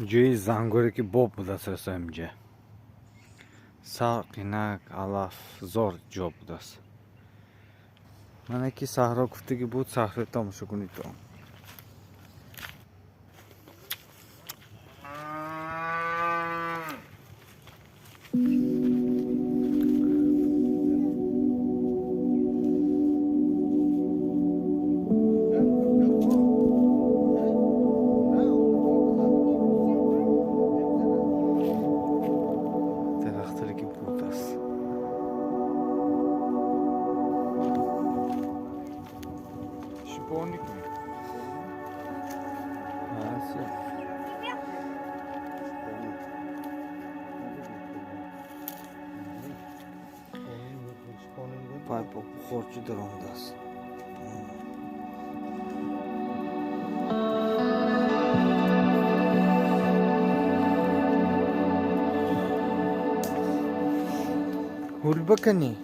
جوی زنگوری که باب بودست رسه همجه ساق اینک علاف زور جا بودست من اکی سهرا گفته که بود سهره تامشو کنید تو درختری که بودست شبانی کنید پای با خورچی در آمده است هول بکنی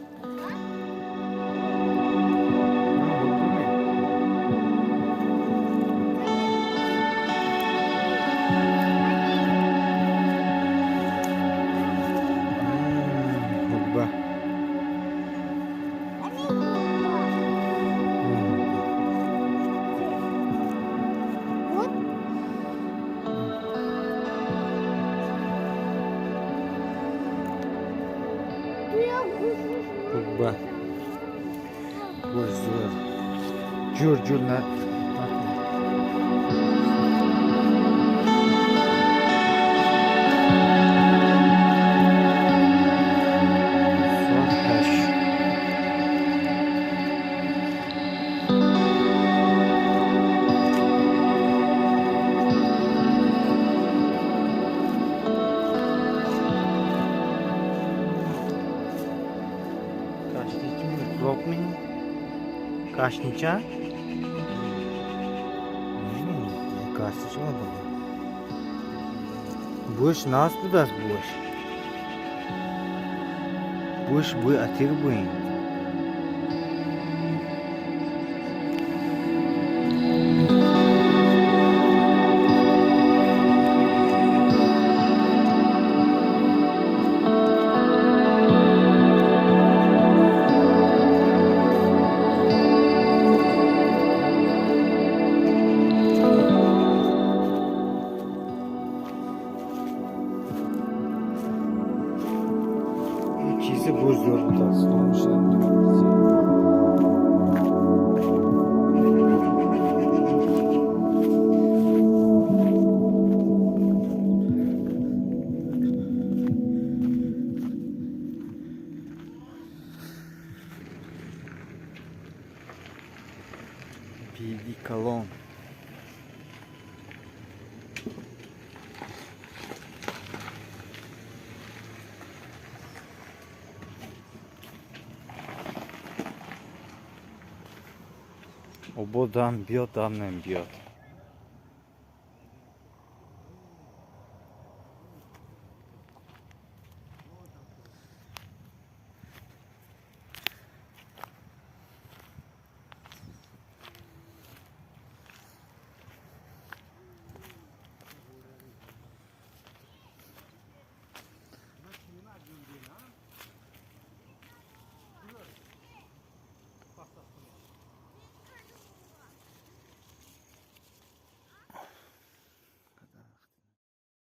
Kurba. Gözler. Jur ne? Рокнем, кашнича. Кашнича надо. Будешь нас туда будешь. Будешь вы атир будем. Чизи боздор будас. Биди колон. Ободам бьет, а не бьет.